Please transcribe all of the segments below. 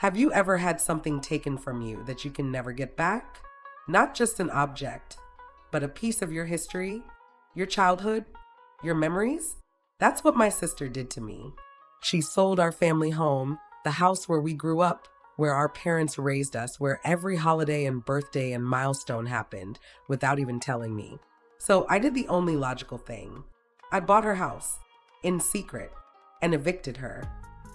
Have you ever had something taken from you that you can never get back? Not just an object, but a piece of your history, your childhood, your memories? That's what my sister did to me. She sold our family home, the house where we grew up, where our parents raised us, where every holiday and birthday and milestone happened without even telling me. So I did the only logical thing. I bought her house, in secret, and evicted her.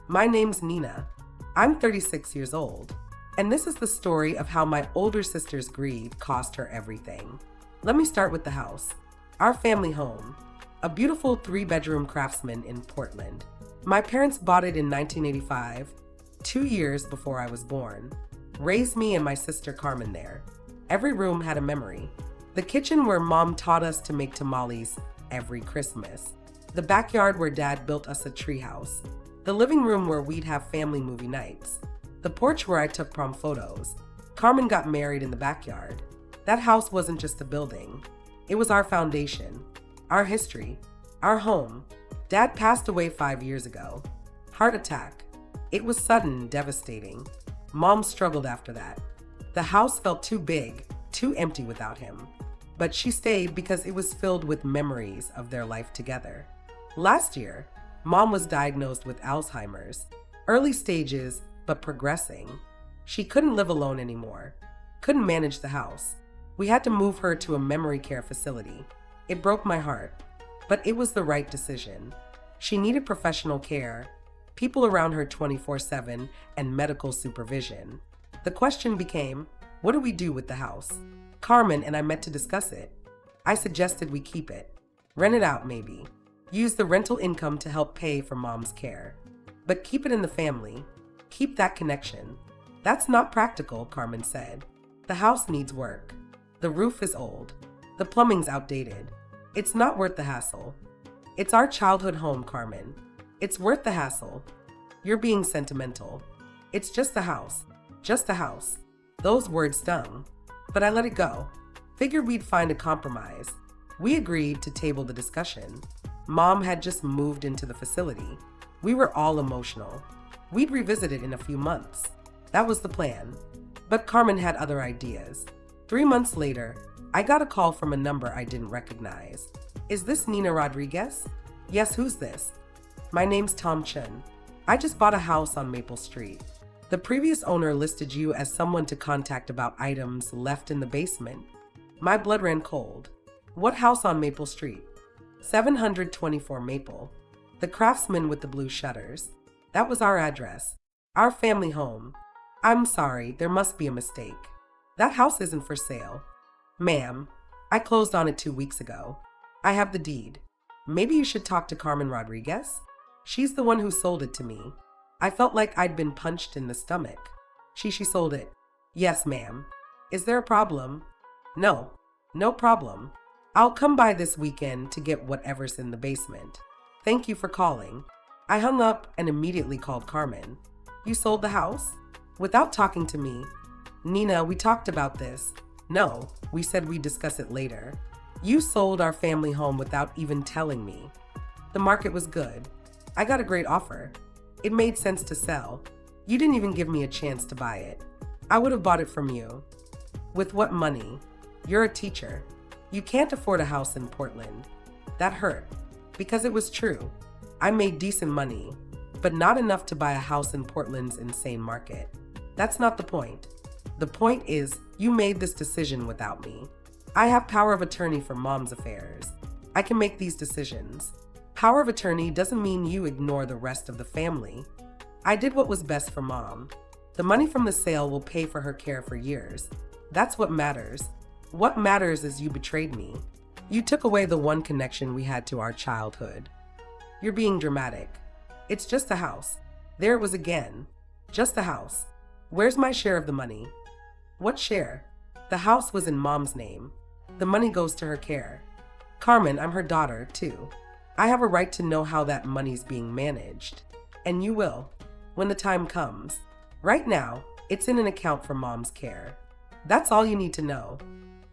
My name's Nina. I'm 36 years old, and this is the story of how my older sister's greed cost her everything. Let me start with the house. Our family home, a beautiful 3-bedroom craftsman in Portland. My parents bought it in 1985, 2 years before I was born. Raised me and my sister Carmen there. Every room had a memory. The kitchen where Mom taught us to make tamales every Christmas. The backyard where Dad built us a treehouse. The living room where we'd have family movie nights. The porch where I took prom photos. Carmen got married in the backyard. That house wasn't just a building. It was our foundation, our history, our home. Dad passed away 5 years ago. Heart attack. It was sudden and devastating. Mom struggled after that. The house felt too big, too empty without him. But she stayed because it was filled with memories of their life together. Last year, Mom was diagnosed with Alzheimer's. Early stages, but progressing. She couldn't live alone anymore. Couldn't manage the house. We had to move her to a memory care facility. It broke my heart, but it was the right decision. She needed professional care, people around her 24/7, and medical supervision. The question became, what do we do with the house? Carmen and I met to discuss it. I suggested we keep it. Rent it out, maybe. Use the rental income to help pay for Mom's care. But keep it in the family. Keep that connection. That's not practical, Carmen said. The house needs work. The roof is old. The plumbing's outdated. It's not worth the hassle. It's our childhood home, Carmen. It's worth the hassle. You're being sentimental. It's just a house. Just a house. Those words stung. But I let it go. Figured we'd find a compromise. We agreed to table the discussion. Mom had just moved into the facility. We were all emotional. We'd revisit it in a few months. That was the plan. But Carmen had other ideas. 3 months later, I got a call from a number I didn't recognize. Is this Nina Rodriguez? Yes, who's this? My name's Tom Chun. I just bought a house on Maple Street. The previous owner listed you as someone to contact about items left in the basement. My blood ran cold. What house on Maple Street? 724 Maple. The craftsman with the blue shutters. That was our address. Our family home. I'm sorry, there must be a mistake. That house isn't for sale. Ma'am, I closed on it 2 weeks ago. I have the deed. Maybe you should talk to Carmen Rodriguez? She's the one who sold it to me. I felt like I'd been punched in the stomach. She sold it. Yes, ma'am. Is there a problem? No, no problem. I'll come by this weekend to get whatever's in the basement. Thank you for calling. I hung up and immediately called Carmen. You sold the house? Without talking to me. Nina, we talked about this. No, we said we'd discuss it later. You sold our family home without even telling me. The market was good. I got a great offer. It made sense to sell. You didn't even give me a chance to buy it. I would have bought it from you. With what money? You're a teacher. You can't afford a house in Portland. That hurt, because it was true. I made decent money, but not enough to buy a house in Portland's insane market. That's not the point. The point is, you made this decision without me. I have power of attorney for Mom's affairs. I can make these decisions. Power of attorney doesn't mean you ignore the rest of the family. I did what was best for Mom. The money from the sale will pay for her care for years. That's what matters. What matters is you betrayed me. You took away the one connection we had to our childhood. You're being dramatic. It's just a house. There it was again. Just a house. Where's my share of the money? What share? The house was in Mom's name. The money goes to her care. Carmen, I'm her daughter, too. I have a right to know how that money's being managed. And you will, when the time comes. Right now, it's in an account for Mom's care. That's all you need to know.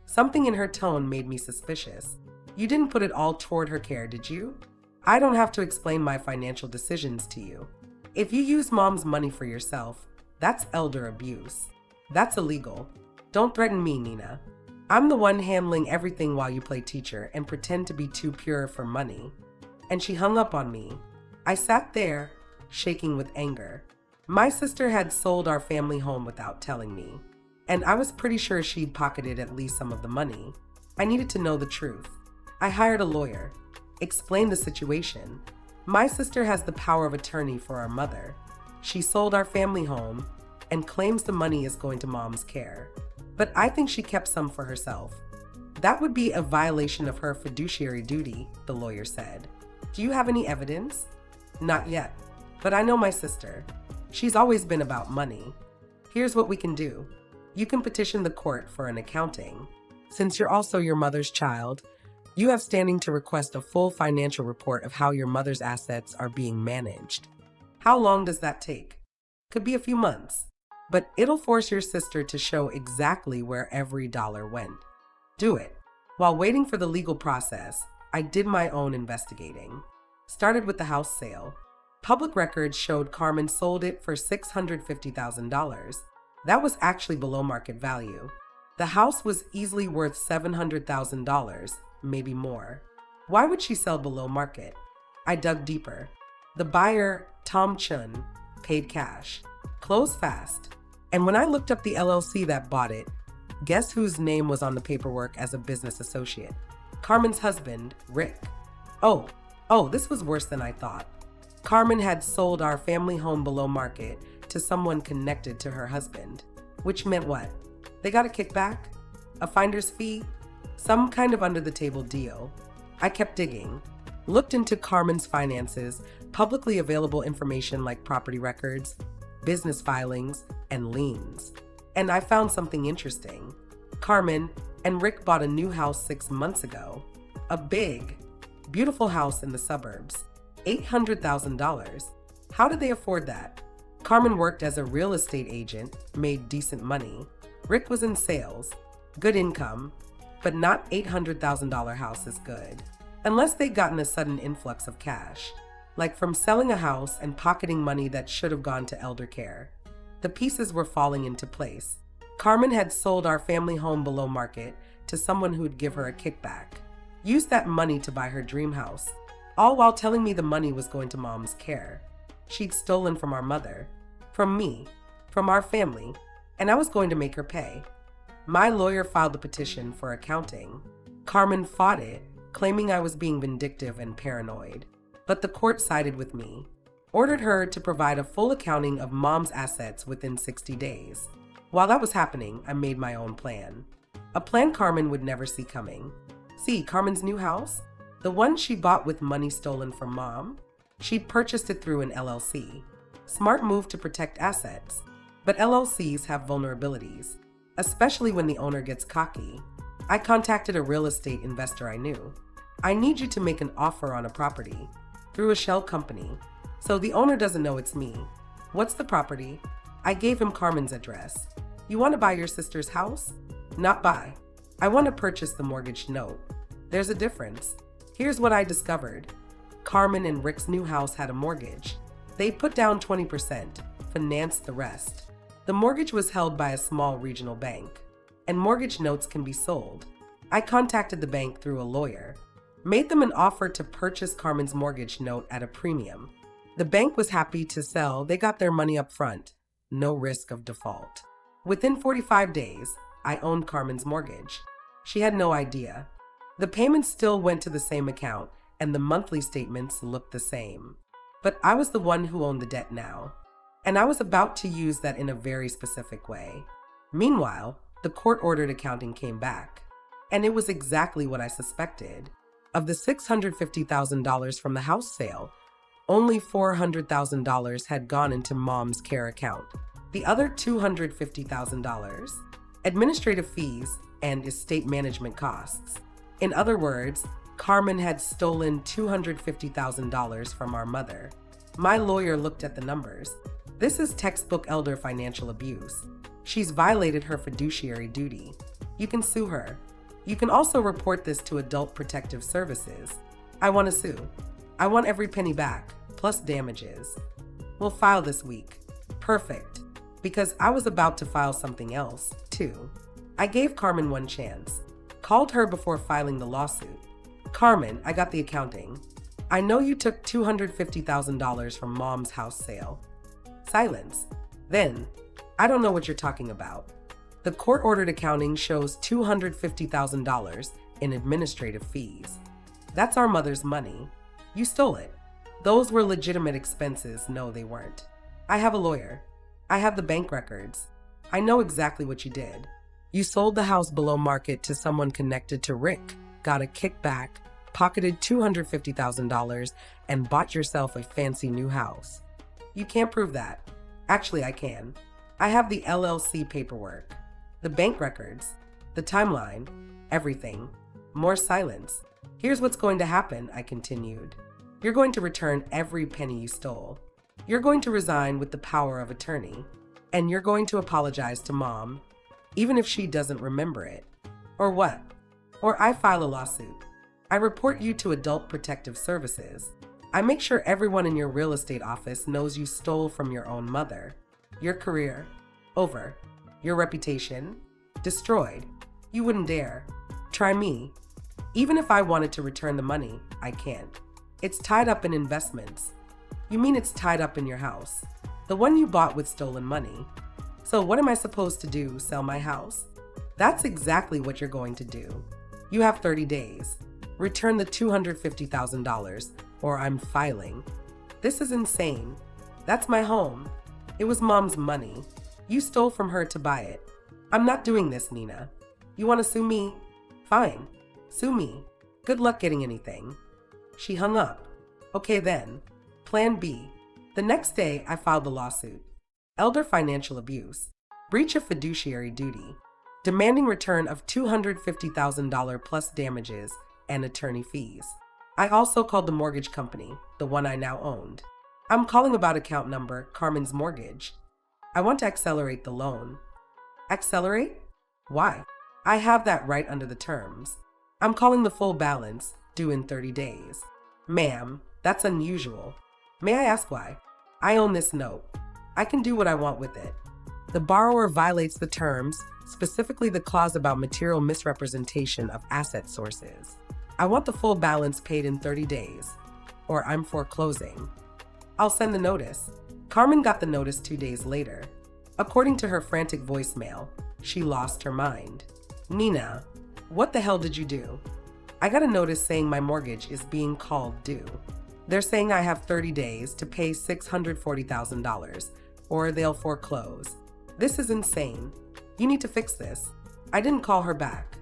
Something in her tone made me suspicious. You didn't put it all toward her care, did you? I don't have to explain my financial decisions to you. If you use Mom's money for yourself, That's elder abuse. That's illegal. Don't threaten me, Nina. I'm the one handling everything while you play teacher and pretend to be too pure for money." And she hung up on me. I sat there, shaking with anger. My sister had sold our family home without telling me, and I was pretty sure she'd pocketed at least some of the money. I needed to know the truth. I hired a lawyer, explained the situation. My sister has the power of attorney for our mother. She sold our family home and claims the money is going to Mom's care. But I think she kept some for herself. That would be a violation of her fiduciary duty, the lawyer said. Do you have any evidence? Not yet, but I know my sister. She's always been about money. Here's what we can do. You can petition the court for an accounting. Since you're also your mother's child, you have standing to request a full financial report of how your mother's assets are being managed. How long does that take? Could be a few months, but it'll force your sister to show exactly where every dollar went. Do it. While waiting for the legal process, I did my own investigating. Started with the house sale. Public records showed Carmen sold it for $650,000. That was actually below market value. The house was easily worth $700,000, maybe more. Why would she sell below market? I dug deeper. The buyer, Tom Chun, paid cash. Closed fast. And when I looked up the LLC that bought it, guess whose name was on the paperwork as a business associate? Carmen's husband, Rick. Oh, this was worse than I thought. Carmen had sold our family home below market to someone connected to her husband. Which meant what? They got a kickback? A finder's fee? Some kind of under-the-table deal. I kept digging. Looked into Carmen's finances, publicly available information like property records, business filings, and liens. And I found something interesting. Carmen and Rick bought a new house 6 months ago. A big, beautiful house in the suburbs. $800,000. How did they afford that? Carmen worked as a real estate agent, made decent money. Rick was in sales, good income, but not $800,000 house is good. Unless they'd gotten a sudden influx of cash, like from selling a house and pocketing money that should have gone to elder care. The pieces were falling into place. Carmen had sold our family home below market to someone who'd give her a kickback, used that money to buy her dream house, all while telling me the money was going to Mom's care. She'd stolen from our mother, from me, from our family, and I was going to make her pay. My lawyer filed the petition for accounting. Carmen fought it, claiming I was being vindictive and paranoid. But the court sided with me, ordered her to provide a full accounting of Mom's assets within 60 days. While that was happening, I made my own plan. A plan Carmen would never see coming. See, Carmen's new house? The one she bought with money stolen from Mom? She'd purchased it through an LLC. Smart move to protect assets. But LLCs have vulnerabilities, especially when the owner gets cocky. I contacted a real estate investor I knew. I need you to make an offer on a property through a shell company, so the owner doesn't know it's me. What's the property? I gave him Carmen's address. You want to buy your sister's house? Not buy. I want to purchase the mortgage note. There's a difference. Here's what I discovered. Carmen and Rick's new house had a mortgage. They put down 20%, financed the rest. The mortgage was held by a small regional bank, and mortgage notes can be sold. I contacted the bank through a lawyer, made them an offer to purchase Carmen's mortgage note at a premium. The bank was happy to sell. They got their money up front, no risk of default. Within 45 days, I owned Carmen's mortgage. She had no idea. The payments still went to the same account, and the monthly statements looked the same. But I was the one who owned the debt now, and I was about to use that in a very specific way. Meanwhile, the court-ordered accounting came back, and it was exactly what I suspected. Of the $650,000 from the house sale, only $400,000 had gone into Mom's care account. The other $250,000, administrative fees and estate management costs. In other words, Carmen had stolen $250,000 from our mother. My lawyer looked at the numbers. This is textbook elder financial abuse. She's violated her fiduciary duty. You can sue her. You can also report this to Adult Protective Services. I want to sue. I want every penny back, plus damages. We'll file this week. Perfect. because I was about to file something else, too. I gave Carmen one chance. Called her before filing the lawsuit. Carmen, I got the accounting. I know you took $250,000 from Mom's house sale. Silence. Then, I don't know what you're talking about. The court-ordered accounting shows $250,000 in administrative fees. That's our mother's money. You stole it. Those were legitimate expenses. No, they weren't. I have a lawyer. I have the bank records. I know exactly what you did. You sold the house below market to someone connected to Rick, got a kickback, pocketed $250,000, and bought yourself a fancy new house. You can't prove that. Actually, I can. I have the LLC paperwork, the bank records, the timeline, everything. More silence. Here's what's going to happen, I continued. You're going to return every penny you stole. You're going to resign with the power of attorney. And you're going to apologize to Mom, even if she doesn't remember it. Or what? Or I file a lawsuit. I report you to Adult Protective Services. I make sure everyone in your real estate office knows you stole from your own mother. Your career, over. Your reputation, destroyed. You wouldn't dare. Try me. Even if I wanted to return the money, I can't. It's tied up in investments. You mean it's tied up in your house? The one you bought with stolen money. So what am I supposed to do, sell my house? That's exactly what you're going to do. You have 30 days. Return the $250,000 or I'm filing. This is insane. That's my home. It was Mom's money. You stole from her to buy it. I'm not doing this, Nina. You want to sue me? Fine. Sue me. Good luck getting anything. She hung up. Okay then. Plan B. The next day, I filed the lawsuit. Elder financial abuse. Breach of fiduciary duty. Demanding return of $250,000 plus damages and attorney fees. I also called the mortgage company, the one I now owned. I'm calling about account number Carmen's mortgage. I want to accelerate the loan. Accelerate? Why? I have that right under the terms. I'm calling the full balance, due in 30 days. Ma'am, that's unusual. May I ask why? I own this note. I can do what I want with it. The borrower violates the terms, specifically the clause about material misrepresentation of asset sources. I want the full balance paid in 30 days, or I'm foreclosing. I'll send the notice. Carmen got the notice 2 days later. According to her frantic voicemail, she lost her mind. Nina, what the hell did you do? I got a notice saying my mortgage is being called due. They're saying I have 30 days to pay $640,000, or they'll foreclose. This is insane. You need to fix this. I didn't call her back.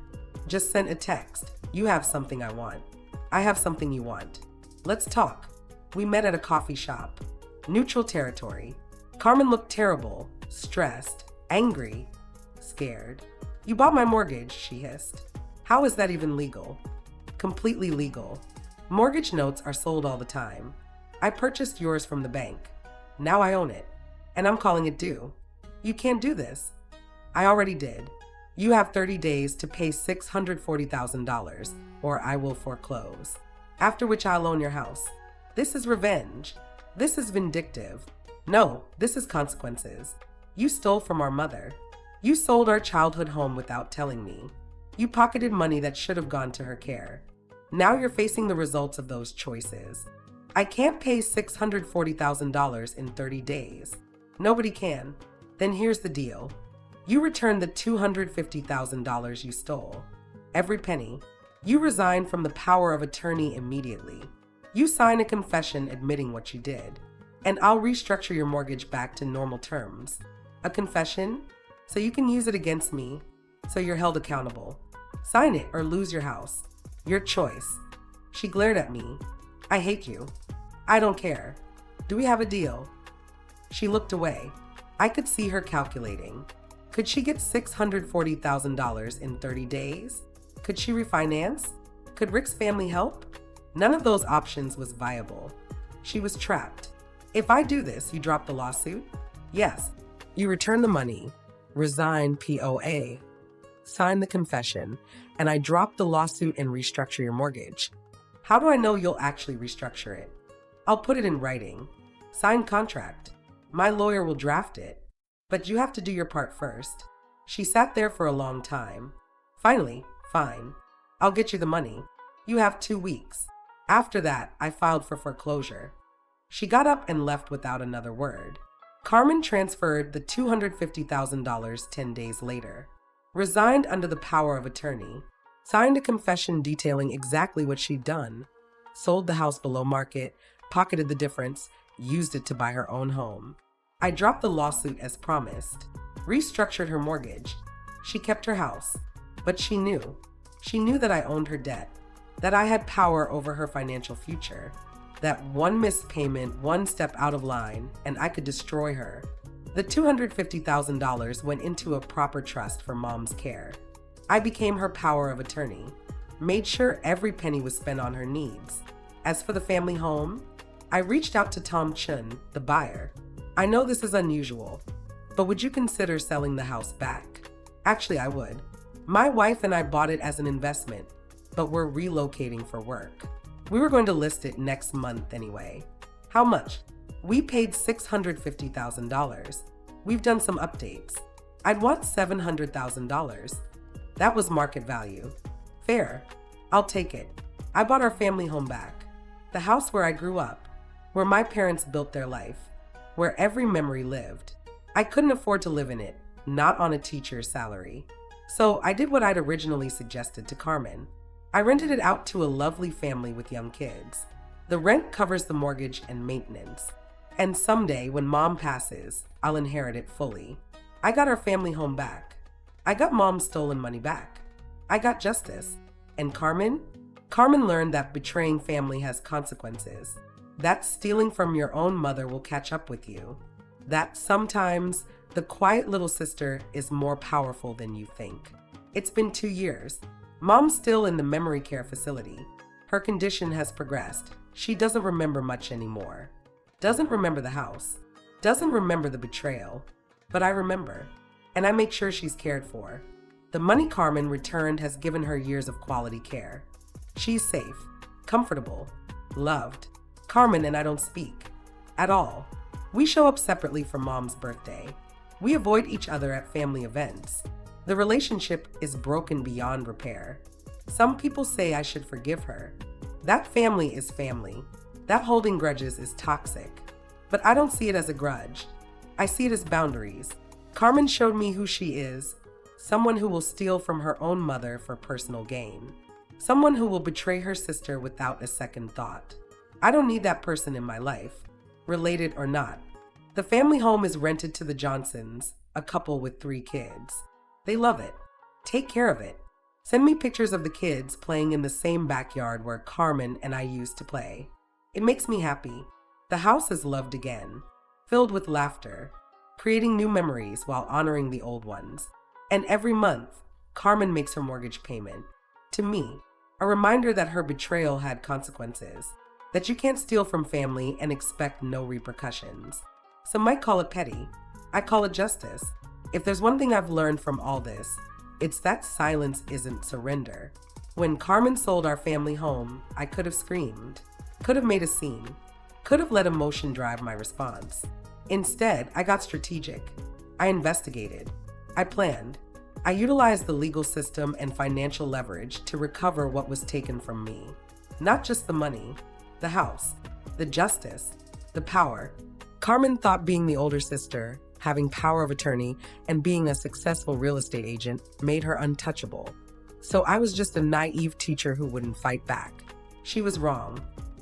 Just sent a text. You have something I want. I have something you want. Let's talk. We met at a coffee shop. Neutral territory. Carmen looked terrible, stressed, angry, scared. You bought my mortgage, she hissed. How is that even legal? Completely legal. Mortgage notes are sold all the time. I purchased yours from the bank. Now I own it, and I'm calling it due. You can't do this. I already did. You have 30 days to pay $640,000, or I will foreclose. After which I'll own your house. This is revenge. This is vindictive. No, this is consequences. You stole from our mother. You sold our childhood home without telling me. You pocketed money that should have gone to her care. Now you're facing the results of those choices. I can't pay $640,000 in 30 days. Nobody can. Then here's the deal. You return the $250,000 you stole. Every penny. You resign from the power of attorney immediately. You sign a confession admitting what you did. And I'll restructure your mortgage back to normal terms. A confession? So you can use it against me. So you're held accountable. Sign it or lose your house. Your choice. She glared at me. I hate you. I don't care. Do we have a deal? She looked away. I could see her calculating. Could she get $640,000 in 30 days? Could she refinance? Could Rick's family help? None of those options was viable. She was trapped. If I do this, you drop the lawsuit? Yes. You return the money, resign POA, sign the confession, and I drop the lawsuit and restructure your mortgage. How do I know you'll actually restructure it? I'll put it in writing. Signed contract. My lawyer will draft it. But you have to do your part first. She sat there for a long time. Finally, fine. I'll get you the money. You have 2 weeks. After that, I filed for foreclosure. She got up and left without another word. Carmen transferred the $250,000 10 days later, resigned under the power of attorney, signed a confession detailing exactly what she'd done, sold the house below market, pocketed the difference, used it to buy her own home. I dropped the lawsuit as promised, restructured her mortgage. She kept her house, but she knew that I owned her debt, that I had power over her financial future, that one missed payment, one step out of line, and I could destroy her. The $250,000 went into a proper trust for Mom's care. I became her power of attorney, made sure every penny was spent on her needs. As for the family home, I reached out to Tom Chun, the buyer. I know this is unusual, but would you consider selling the house back? Actually, I would. My wife and I bought it as an investment, but we're relocating for work. We were going to list it next month anyway. How much? We paid $650,000. We've done some updates. I'd want $700,000. That was market value. Fair. I'll take it. I bought our family home back. The house where I grew up, where my parents built their life, where every memory lived. I couldn't afford to live in it, not on a teacher's salary. So I did what I'd originally suggested to Carmen. I rented it out to a lovely family with young kids. The rent covers the mortgage and maintenance. And someday, when Mom passes, I'll inherit it fully. I got our family home back. I got Mom's stolen money back. I got justice. And Carmen? Carmen learned that betraying family has consequences. That stealing from your own mother will catch up with you. That sometimes the quiet little sister is more powerful than you think. It's been 2 years. Mom's still in the memory care facility. Her condition has progressed. She doesn't remember much anymore. Doesn't remember the house. Doesn't remember the betrayal. But I remember. And I make sure she's cared for. The money Carmen returned has given her years of quality care. She's safe, comfortable, loved. Carmen and I don't speak. At all. We show up separately for Mom's birthday. We avoid each other at family events. The relationship is broken beyond repair. Some people say I should forgive her. That family is family. That holding grudges is toxic. But I don't see it as a grudge. I see it as boundaries. Carmen showed me who she is. Someone who will steal from her own mother for personal gain. Someone who will betray her sister without a second thought. I don't need that person in my life, related or not. The family home is rented to the Johnsons, a couple with 3 kids. They love it. Take care of it. Send me pictures of the kids playing in the same backyard where Carmen and I used to play. It makes me happy. The house is loved again, filled with laughter, creating new memories while honoring the old ones. And every month, Carmen makes her mortgage payment. To me, a reminder that her betrayal had consequences, that you can't steal from family and expect no repercussions. Some might call it petty. I call it justice. If there's one thing I've learned from all this, it's that silence isn't surrender. When Carmen sold our family home, I could have screamed, could have made a scene, could have let emotion drive my response. Instead, I got strategic. I investigated. I planned. I utilized the legal system and financial leverage to recover what was taken from me. Not just the money, the house, the justice, the power. Carmen thought being the older sister, having power of attorney, and being a successful real estate agent made her untouchable. So I was just a naive teacher who wouldn't fight back. She was wrong.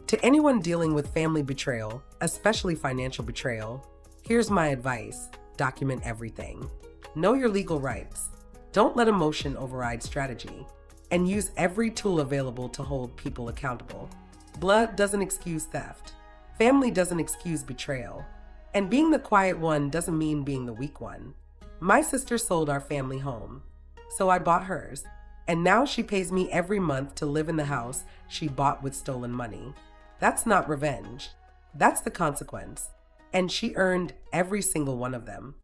To anyone dealing with family betrayal, especially financial betrayal, here's my advice: document everything. Know your legal rights. Don't let emotion override strategy. And use every tool available to hold people accountable. Blood doesn't excuse theft. Family doesn't excuse betrayal. And being the quiet one doesn't mean being the weak one. My sister sold our family home, so I bought hers. And now she pays me every month to live in the house she bought with stolen money. That's not revenge. That's the consequence. And she earned every single one of them.